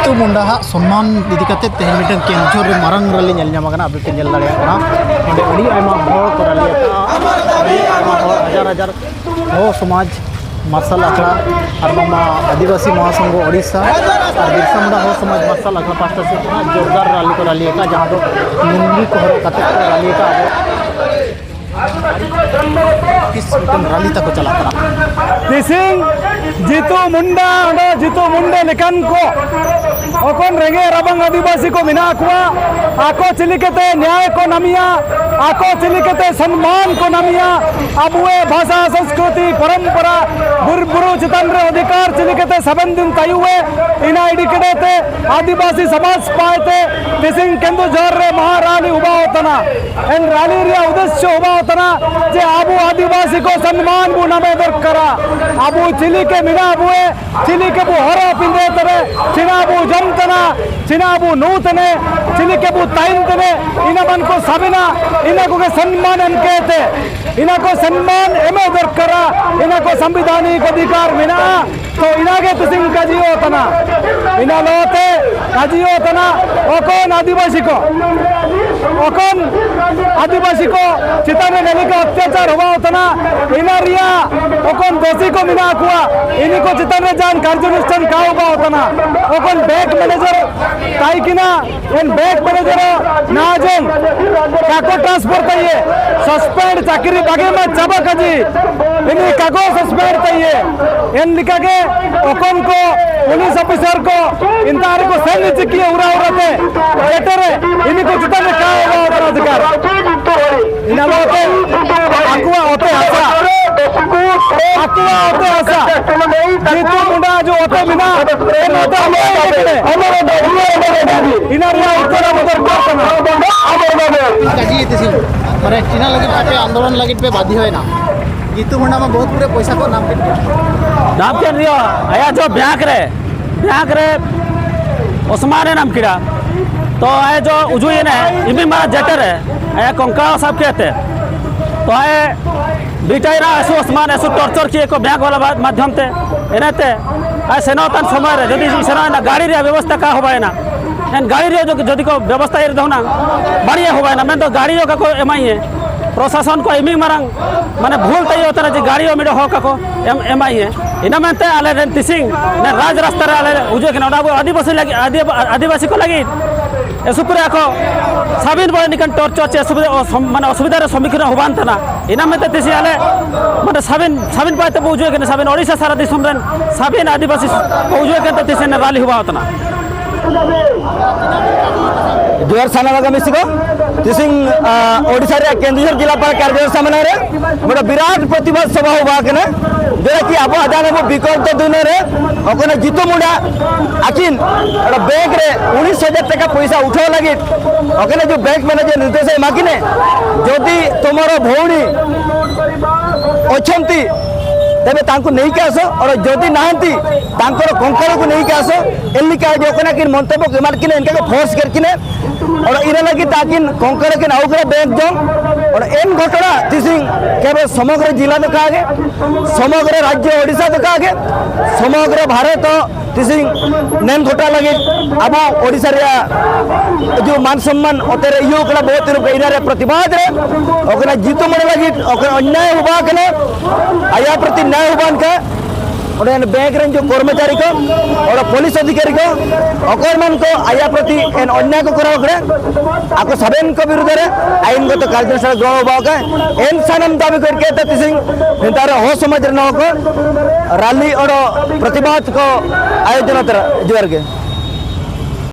जीतू मुंडा सम्मान इदी कते तेहन मिटन केंझोर मारंग रैली नेल ᱧᱟᱢ ᱟᱠᱟᱱᱟ ᱟᱯᱮ ᱯᱮ ᱧᱮᱞ ᱫᱟᱲᱮᱭᱟᱜ ᱠᱟᱱᱟ ᱚᱸᱰᱮ ᱟᱹᱰᱤ ᱟᱭᱢᱟ ᱦᱚᱲ ᱠᱚ ᱨᱟᱹᱞᱤ ᱟᱠᱟᱜᱼᱟ ᱟᱹᱰᱤ ᱟᱭᱢᱟ ᱦᱚᱲ ᱦᱟᱡᱟᱨ ᱦᱚ समाज मार्शल अखड़ा और मामा आदिवासी महासंघ ओडिशा और बिरसा मुंडा हो समाज मार्शल अखड़ा पास्टा से जोरदार रैली को रैली का जहाँ दो लुंगी को हरो कते रैली का किस मिटन रैली तक चला तिसिंग जीतू मुंडे लेकन को ओकन रेंगे रबंग आदिवासी को मिना कुआ आको चिलिकते न्याय को नमिया आको चिलिकते सम्मान को नमिया अबुए भाषा संस्कृति परंपरा बुरबुरु चितंद्र अधिकार चिलिकते सबन दिन तयुवे इना इडिकड़ेते आदिवासी समाज पाएते तिसिंग केंदु जोर रे महारानी उबा होतना एन रानी रिया उद्देश्य उबा होतना जे आबू आदिवासी को सम्मान बु नमे दरकरा आबू चिलिके मिना अबुए चिलिके बु हरा पिंदे तरे चिनाबू जमतना चिनाबू नूतने चिलिके बु ताइंतने इना मन को सबिना इना को के सम्मान अनकेते इना को सम्मान एमे दरकरा इना को संविधानिक अधिकार मिना तो इना के तिसिंग काजियो तना इना लोते काजियो तना ओकन आदिवासी को चिताने नेली का अत्याचार हुआ होतना इना रिया ओकन दोषी को मिना कुआ इनी को चिताने जान कार्यानुष्ठान का हुआ होतना ओकन बैंक मैनेजर ताई किना एन बैंक मैनेजर ना जन काको ट्रांसफर तये सस्पेंड चाकरी बागे में चाबा काजी इनी काको सस्पेंड तये एन लिखा के ओकन को पुलिस ऑफिसर को इंतार को सैन्य चिकी उरा उराते बेटरे इनी को चिताने का हुआ होतना अधिकार इना लोते आकुआ होते आशा जीतू मुंडा जो होते बिना माने चीना लगे पे आंदोलन लगे पे बाधी है ना जीतू मुंडा में बहुत पूरे पैसा को नाम के रियो आया जो बैंक रे ओस्मान नाम किड़ा तो आए जो उजुई ने इमी मारा जेटर है आया कंका सब कहते तो आए बिटाइरा ऐसो ओस्मान ऐसो टॉर्चर किए को बैंक वाला माध्यम ते एनाते आए सेनातन समय रे जदी सेना गाड़ी रे व्यवस्था का होबाय ना एन गाड़ी रे जो जदी को व्यवस्था इर दहुना बढ़िया होबाय ना मैं तो गाड़ी का को एमआई है प्रशासन को एमी मारंग माने भूल तय होता ना जी गाड़ी मिडो हो का को एमआई है इना मनते आले रेन तिसिंग ने राज रास्ता रे आले उजे के नडा आदिवासी को लगी एसुपुरे आको साबिन बळे निकन टॉर्चर चे माने असुविधा रे सम्मुखीन होबान तना इना मनते तिसि आले माने साबिन पाते उजे के साबिन ओडिशा सारा दिसम रेन साबिन आदिवासी उजे के तिसि ने रैली होबा होतना जोर साना लगा मिसिको तिसिंग ओडिशा रे केंद्रीय जिला पर कार्यालय सामने रे मोर विराट प्रतिबाद सभा होबा केने जेरा कि अब आदान को विकल्प दिन रे ओकने जीतू मुंडा आकिन एटा बैंक रे 19,000 टका पैसा उठाव लगी ओकने जो बैंक मैनेजर निर्देश मागिने जदि तुमरो भौणी अछंती तेरे तांको नहीं के आसो और जदि नाहंती तांकर कंकड़ को नहीं के आसो एलिका जो कना किन मंतव्य के मार किने इनके फोर्स कर किने और इरे लगी ताकिन कंकड़ के नाउकरे बैंक जो और एन घटना तिसिंग केवल समग्र जिला तो कागे समग्र राज्य ओडिशा तो कागे समग्र भारत तिसिंग नेन घटा लगी अब ओडिशा रे जो मान सम्मान ओतेरे यो कला बहुत रूप इना रे प्रतिवाद रे ओकना जीतू मन लगी ओकना अन्याय हुआ कने आया प्रति न्याय हुआ का और बैंक रे जो कर्मचारी को और पुलिस अधिकारी को अकर मन को आया प्रति एन अन्याय को करा करे आको सबन को विरुद्ध रे आईनगत कार्यानुष्ठान ग्रहण होबा का एन सनम दाबी करके तिसिंग हिंतार हो समाज रे न को रैली और प्रतिवाद को आयोजन जोर के